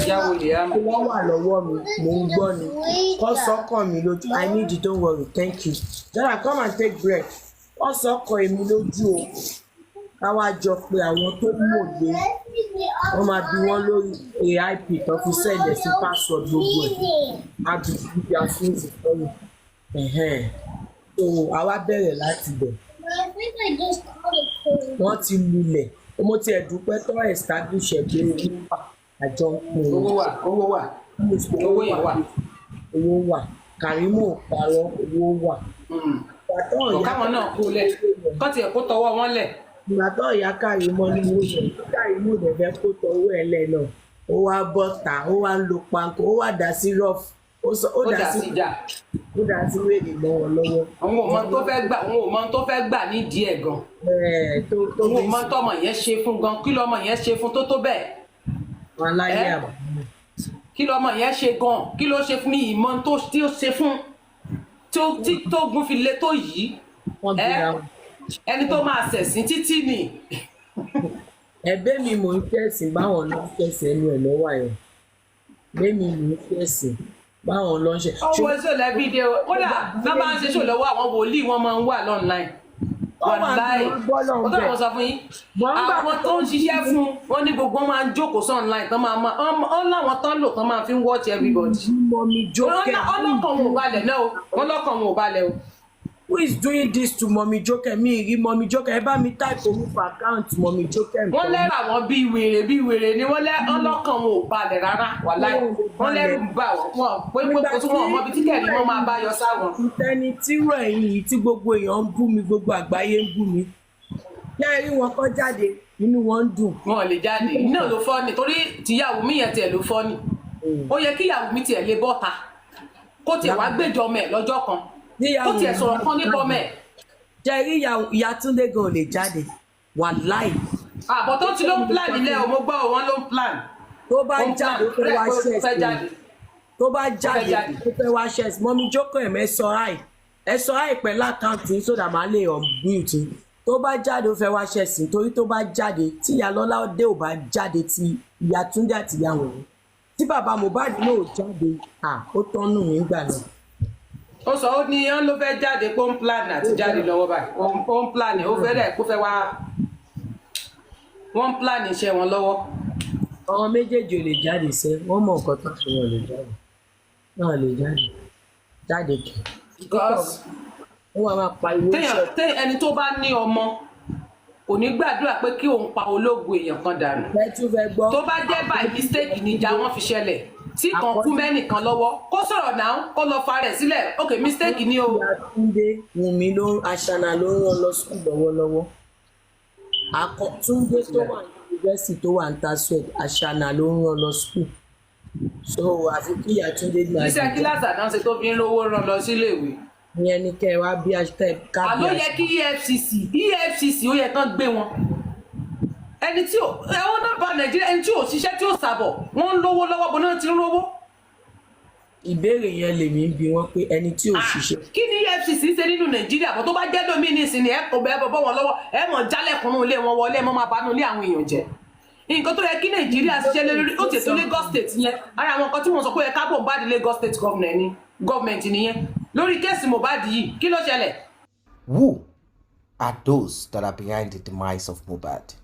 [SPEAKER 3] yàwó lè yá mi.
[SPEAKER 2] wọ́n wà lọ́wọ́ mi mò ń gbọ́ ni kọ́ sọ́kàn mi lójú I need it don't worry thank you Jara come and take breath wọ́n sọ́kàn èmi lójú o káwá jọ pé àwọn tó mú òde wọ́n máa bí wọ́n lórí AIP tó fi sẹ́ẹ̀dẹ̀ sí password gbogbo ẹ̀ á bí ibi àfúnṣe sọ́run so àwa bẹ̀rẹ̀ láti bẹ̀ wọ́n ti lulẹ̀ mo ti ẹ̀dúpẹ́ tó establish ẹ̀ pé owó wà àjọ ń pín
[SPEAKER 3] owó wà
[SPEAKER 2] owó wà Karimo parọ́ owó wà.
[SPEAKER 3] káwọn náà kó lẹ̀ kọ́ tiẹ̀ kó tọwọ́ wọn lẹ̀.
[SPEAKER 2] ìgbà tó ìyá Karimo ní owó yẹn Karimo dẹ̀ fẹ́ kó tọwọ́ ẹ̀ lẹ̀ náà ó wá bọ́ta ó wá ń lo panko ó wá dá sí rough ó dá sí ìjà ó dá sí wéèdì mọ́ wọn lọ́wọ́.
[SPEAKER 3] àwọn ò mọ tó fẹ́ gbà nídìí ẹ̀ gan. àwọn ò mọ tọmọ yẹn ṣe fún gan kí lọmọ yẹn ṣe fún tó bẹ́ẹ̀.
[SPEAKER 2] wọn láyé àbọ̀.
[SPEAKER 3] kí lọmọ yẹn ṣe gan kí ló ṣe fún mi ìmọ̀ tí ó ṣe fún tó gun fi lé tó yìí ẹni tó máa ṣẹ̀sìn títí ni.
[SPEAKER 2] ẹ̀bẹ̀ mi mò ń fẹ̀sìn báwọn ló ń fẹ̀sìn ẹnu ẹ̀ lọ́wọ́ àyàn bẹ́ẹ̀ni mò ń fẹ̀sìn báwọn ló ń ṣe.
[SPEAKER 3] ọwọ́ ẹ̀ṣọ́ lẹ́bí dé o kódà náà máa ń ṣe ṣò lọ́wọ́ àwọn wòlíì wọn máa ń wà lọ́nláìn. wàláì ó tó àwọn sọ fún yín àwọn tó ń ṣiṣẹ́ fún wọn ní gbogbo wọn máa ń jókòó sí online tán máa ọ́n láwọn tán lò tán máa fi ń watch everybody. ọlọ́kàn wọn ò balẹ̀ náà o wọn lọ́kàn wọn ò balẹ̀ o.
[SPEAKER 2] Who is doing this to Mommy Joker? Mi rí Mommy Joker. Ẹ bá mi type orúkọ account Mommy Joker.
[SPEAKER 3] Wọ́n lẹ́rù àwọn bíi wèrè ni wọ́n ọlọ́kàn wọn ò balẹ̀ rárá wàláì. Wọ́n lẹ́rù bá wọn pé kò tún wọn mọ ibi tí kẹ́ni wọn máa bá yọ sáwọn.
[SPEAKER 2] Ìtẹ́ni tírọ̀ ẹ̀yìn yìí tí gbogbo èèyàn ń bú mi gbogbo àgbáyé ń bú mi. Ṣé ẹ rí wọn kọ́ jáde inú wọn ń dùn?
[SPEAKER 3] Wọn ò lè jáde náà ló fọ́ ni torí tìyàwó mi yẹn tiẹ̀ ló fọ́ ni. Ó yẹ kíyàwó mi tiẹ̀ lè bọ́ta kó tiẹ̀ wá gbèjọ mẹ́ lọ́jọ́ kan. Ó tiẹ̀ sọ̀rọ̀ kan nípa ọmọ ẹ̀.
[SPEAKER 2] Jẹ́ rí ìyá Túndé gan lè jáde wàláì.
[SPEAKER 3] Àbọ̀ tó ti ló ń plan ilé o mo gbọ́ wọn ló ń plan.
[SPEAKER 2] Tó bá jáde ó fẹ́ wá ṣẹ́ẹ̀sì. Tó bá jáde ó fẹ́ wá ṣẹ́ẹ̀sì. Mommy Joker ẹ sọ àì pẹ̀lú àkáǹtì sódà máa lè unmute. Tó bá jáde ó fẹ́ wá ṣẹ́ẹ̀sì torí tó bá jáde tí ìyá Lọ́ládé ò bá jáde ti ìyá Túndé àti ìyá wọn. Tí bàbá Mohbad náà ò jáde ó tọ́nù nígbà náà.
[SPEAKER 3] Ó sọ ó ní ọ́n ló fẹ́ jáde pé ó ń plan àti jáde lọ́wọ́ báyìí ó ń plan ó fẹ́ rẹ̀ kó fẹ́ wá wọ́n ń plan iṣẹ́ wọn lọ́wọ́.
[SPEAKER 2] Àwọn méjèèjì ò lè jáde sẹ́ wọ́n mọ̀ nǹkan tó ṣe wọn lè jáde náà lè jáde kì.
[SPEAKER 3] because
[SPEAKER 2] wọ́n wá máa pariwo
[SPEAKER 3] ṣe. ẹni tó bá ní ọmọ kò ní gbàdúrà pé kí òun pa ológun èèyàn kan dànù. tó bá jẹ́ by mistake níjà wọn fi ṣẹlẹ̀ tí kan kú mẹ́nìkan lọ́wọ́ kó sọ̀rọ̀ náà kó lọ fa rẹ̀ sílẹ̀ ok mistake ni o.
[SPEAKER 2] Túndé Wunmi Aṣana ló ń rán lọ sùn lọ́wọ́lọ́wọ́ Túndé tó wà ní yunifásitì tó wà ní TASUED Aṣana ló ń rán lọ sùn so àfi kí ìyá Túndé gbà.
[SPEAKER 3] iṣẹ́ kíláàsì àdánsẹ tó fi ń rówó rán lọ sílé ìwé.
[SPEAKER 2] ìyẹn ni kẹ́ ẹ wá bí ká bí.
[SPEAKER 3] àló yẹ kí EFCC ó yẹ kán gbé wọn ẹni tí ẹwọ́n náà bá Nàìjíríà ẹni tí ò ṣiṣẹ́ tí ò sàbọ̀ wọ́n ń lówó lọ́wọ́ bó náà ti ń rówó.
[SPEAKER 2] ìbéèrè yẹn lèmi ń bi wọn pé ẹni tí ò ṣiṣẹ́.
[SPEAKER 3] kí ni EFCC ṣe nínú Nàìjíríà bó tó bá jẹ́ lómi ní ìsìn ẹ kò bẹ́ẹ̀ bọ́ wọn lọ́wọ́ ẹ mọ̀ jálẹ̀kùnrin ilé wọn wọlé ẹ mọ̀ máa bá ilé àwọn èèyàn jẹ́ nǹkan tó yẹ kí Nàìjíríà ṣiṣẹ́ lórí ó tètè Lagos State yẹn ara àwọn nǹkan tí mo sọ pé ẹ kábọ̀ bá di Lagos State gọ́ọ̀mẹ̀ntì nìyẹn lórí kéèsì Mohbad yìí kí ló ṣẹlẹ̀.
[SPEAKER 1] Who are those that are behind the demise of Mohbad?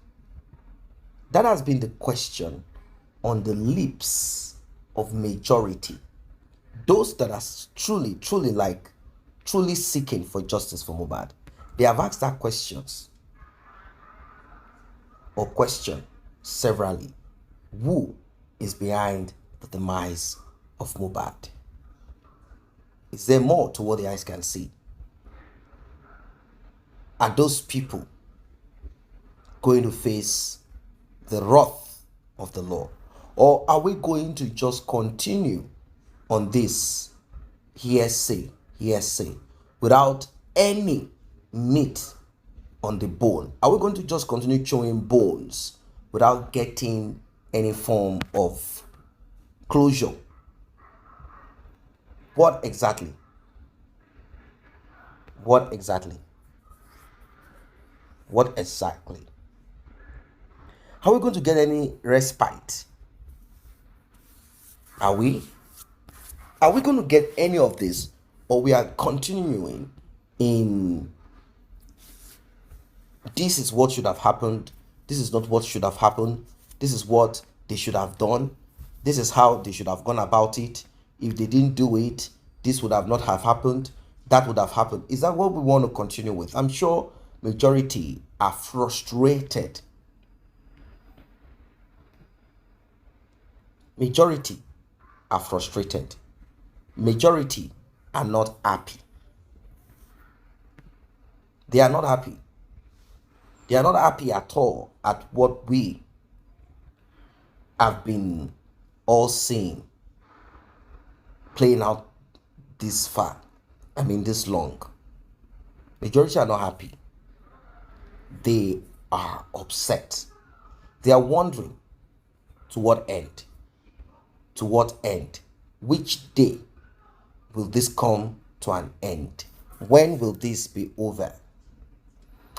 [SPEAKER 1] That has been the question on the lips of majority. Those that are truly seeking for justice for Mohbad. They have asked that question severally. Who is behind the demise of Mohbad? Is there more to what the eyes can see? Are those people going to face the wrath of the law? Or are we going to just continue on this hearsay without any meat on the bone? Are we going to just continue chewing bones without getting any form of closure? What exactly? Are we going to get any respite? Are we going to get any of this, or we are continuing in this is what should have happened, this is not what should have happened, This is what they should have done. This is how they should have gone about it. If they didn't do it, this would have not have happened. That would have happened. Is that what we want to continue with? I'm sure majority are frustrated. Majority are frustrated. Majority are not happy. They are not happy. They are not happy at all at what we have been all seeing playing out this far. I mean, this long. Majority are not happy. They are upset. They are wondering to what end? To what end? Which day will this come to an end? When will this be over?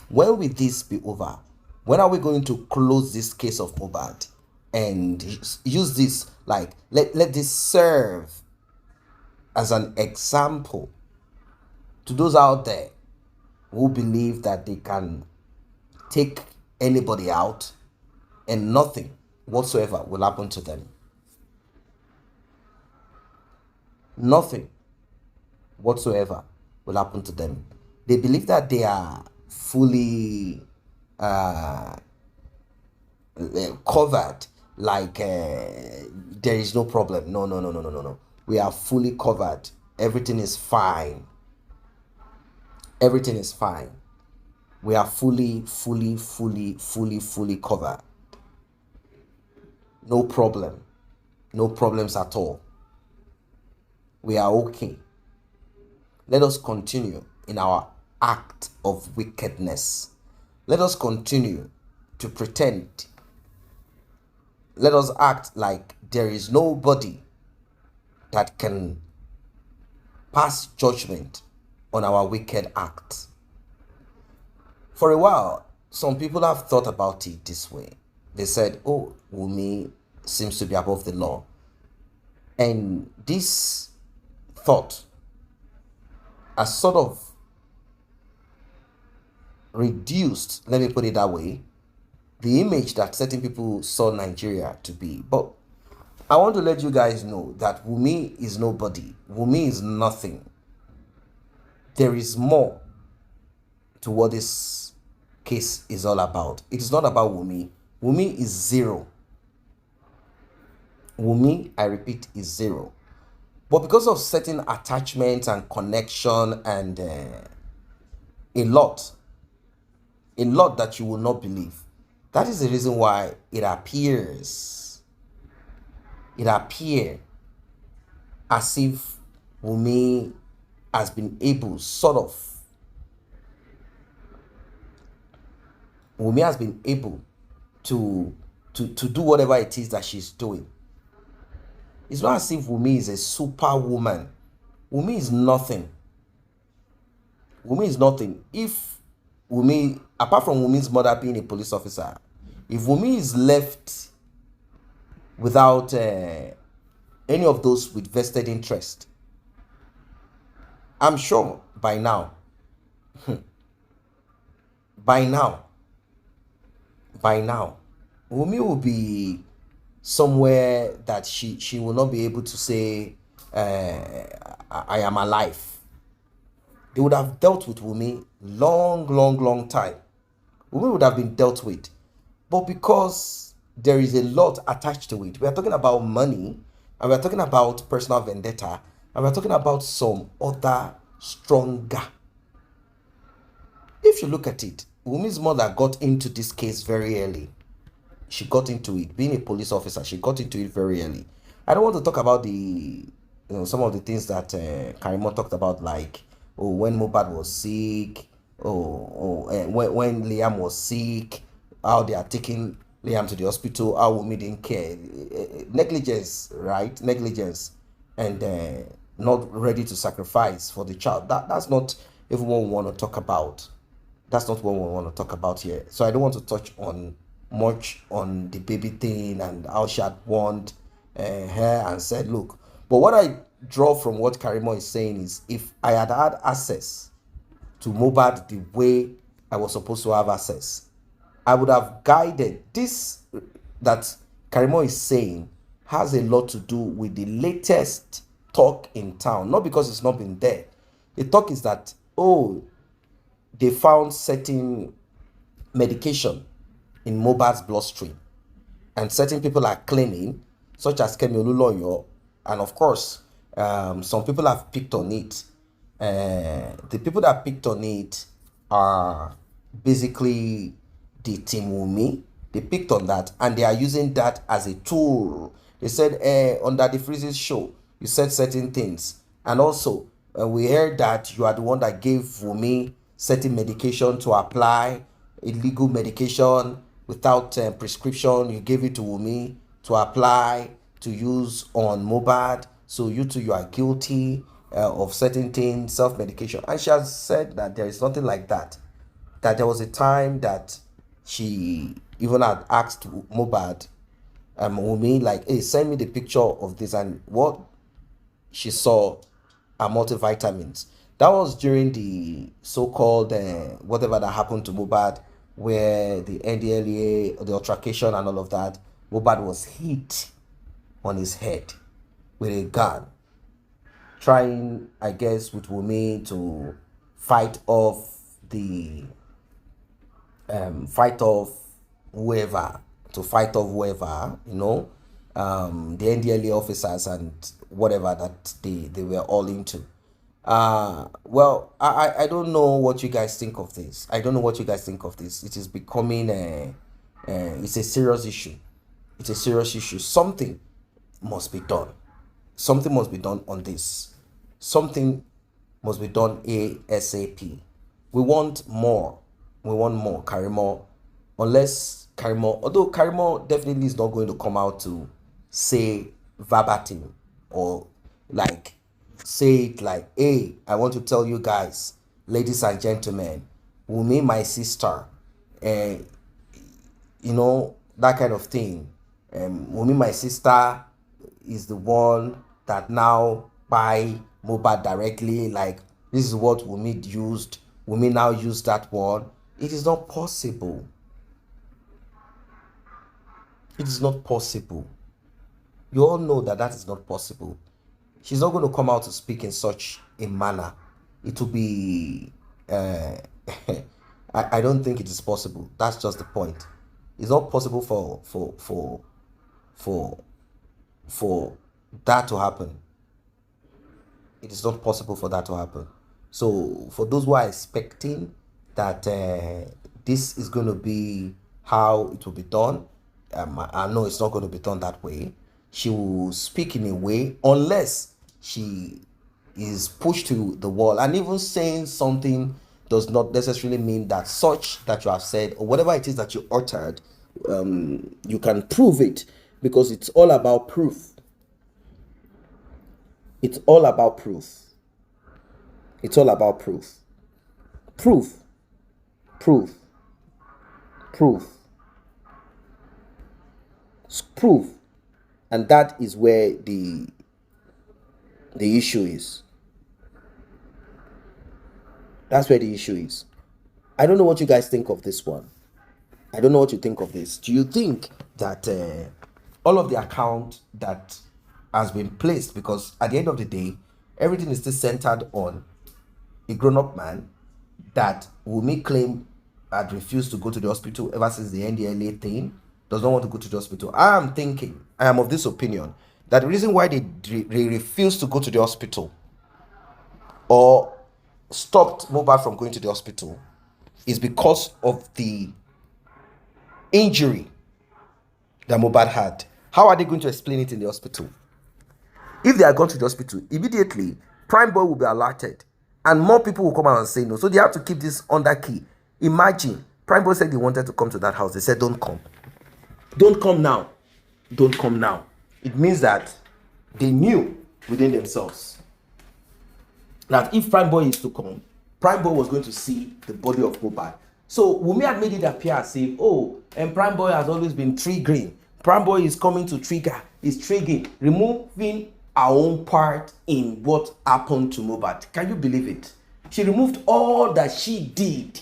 [SPEAKER 1] When will this be over? When are we going to close this case of Mohbad and use this, like, let this serve as an example to those out there who believe that they can take anybody out and nothing whatsoever will happen to them. Nothing whatsoever will happen to them. They believe that they are fully covered, like there is no problem. No. We are fully covered. Everything is fine. Everything is fine. We are fully covered. No problem. No problems at all. We are okay. Let us continue in our act of wickedness. Let us continue to pretend. Let us act like there is nobody that can pass judgment on our wicked acts. For a while, some people have thought about it this way. They said, oh, Wunmi seems to be above the law. And this thought has sort of reduced, let me put it that way, the image that certain people saw Nigeria to be. But I want to let you guys know that Wunmi is nobody. Wunmi is nothing. There is more to what this case is all about. It is not about Wunmi. Wunmi is zero. Wunmi, I repeat, is zero. But because of certain attachments and connection and a lot that you will not believe, that is the reason why it appears as if Wunmi has been able, Wunmi has been able to do whatever it is that she's doing. It's not as if Wunmi is a superwoman. Wunmi is nothing. Wunmi is nothing. If Wunmi, apart from Wunmi's mother being a police officer, if Wunmi is left without any of those with vested interest, I'm sure by now, Wunmi will be somewhere that she will not be able to say, I am alive. They would have dealt with Wunmi long time. Wunmi would have been dealt with. But because there is a lot attached to it, we are talking about money, and we are talking about personal vendetta, and we are talking about some other stronger. If you look at it, Wunmi's mother got into this case very early. She got into it. Being a police officer, she got into it very early. I don't want to talk about some of the things that Karimo talked about, like, when Mohbad was sick, when Liam was sick, how they are taking Liam to the hospital, how Wunmi didn't care. Negligence, right? Negligence. And not ready to sacrifice for the child. That's not even what we want to talk about. That's not what we want to talk about here. So I don't want to touch on much on the baby thing and how she had warned her and said, look. But what I draw from what Karimo is saying is, if I had had access to Mohbad the way I was supposed to have access, I would have guided this that Karimo is saying has a lot to do with the latest talk in town. Not because it's not been there. The talk is that, oh, they found certain medication in Mohbad's bloodstream, and certain people are claiming, such as Kemi Oluloyo, and of course, some people have picked on it. The people that picked on it are basically the Team Wunmi. They picked on that, and they are using that as a tool. They said, under the Freezes show, you said certain things, and also we heard that you are the one that gave Wunmi certain medication to apply, illegal medication without prescription. You gave it to Wunmi to apply to use on Mohbad. So you two, you are guilty of certain things, self-medication. And she has said that there is nothing like that. That there was a time that she even had asked Mohbad, Wunmi, like, hey, send me the picture of this, and what she saw are multivitamins. That was during the so-called whatever that happened to Mohbad, where the NDLEA, the altercation and all of that, Mohbad was hit on his head with a gun, trying, I guess, with Wunmi to fight off the whoever, the NDLEA officers and whatever that they were all into. Well, I don't know what you guys think of this. I don't know what you guys think of this. It is becoming it's a serious issue. It's a serious issue. Something must be done. Something must be done on this. Something must be done ASAP. We want more. We want more, Karimo. Unless Karimo, although Karimo definitely is not going to come out to say verbatim or like say it like, hey, I want to tell you guys, ladies and gentlemen, Wunmi, my sister, and that kind of thing. Wunmi, my sister, is the one that now buy Mohbad directly. Like, this is what Wunmi used. Wunmi now use that one. It is not possible. It is not possible. You all know that that is not possible. She's not going to come out to speak in such a manner. It will be I don't think it is possible. That's just the point. It's not possible for that to happen. It is not possible for that to happen. So for those who are expecting that this is going to be how it will be done, I know it's not going to be done that way. She will speak in a way, unless she is pushed to the wall. And even saying something does not necessarily mean that such that you have said or whatever it is that you uttered, you can prove it, because it's all about proof. It's all about proof. It's all about proof. Proof. Proof. Proof. Proof. And that is where the issue is. That's where the issue is. I don't know what you guys think of this one. I don't know what you think of this. Do you think that all of the account that has been placed, because at the end of the day, everything is still centered on a grown-up man that Wunmi claimed had refused to go to the hospital ever since the NDLA thing, does not want to go to the hospital. I am of this opinion, that the reason why they refused to go to the hospital or stopped Mohbad from going to the hospital is because of the injury that Mohbad had. How are they going to explain it in the hospital? If they are gone to the hospital, immediately Prime Boy will be alerted and more people will come out and say no. So they have to keep this under key. Imagine, Prime Boy said he wanted to come to that house. They said, don't come. Don't come now. Don't come now. It means that they knew within themselves that if Prime Boy is to come, Prime Boy was going to see the body of Mohbad. So Wunmi had made it appear as if, and Prime Boy has always been triggering. Prime Boy is coming to trigger. Is triggering, removing our own part in what happened to Mohbad. Can you believe it? She removed all that she did.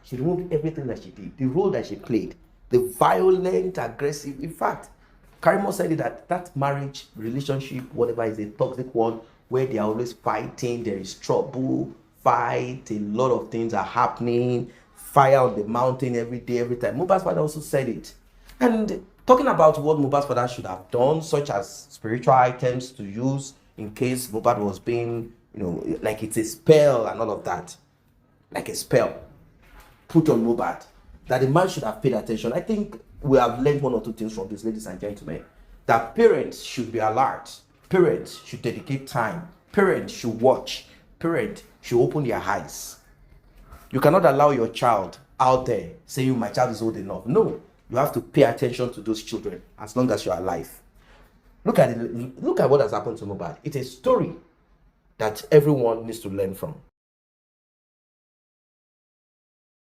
[SPEAKER 1] She removed everything that she did, the role that she played. the violent, aggressive. In fact, Karimo said it that that marriage, relationship, whatever, is a toxic one where they are always fighting, there is trouble, fight, a lot of things are happening, fire on the mountain every day, every time. Mohbad's father also said it. And talking about what Mohbad's father should have done, such as spiritual items to use in case Mohbad was being, like it's a spell and all of that, like a spell put on Mohbad, that the man should have paid attention. I think we have learned one or two things from this, ladies and gentlemen. That parents should be alert. Parents should dedicate time. Parents should watch. Parents should open their eyes. You cannot allow your child out there saying my child is old enough. No, you have to pay attention to those children as long as you're alive. Look at it. Look at what has happened to Mohbad. It's a story that everyone needs to learn from.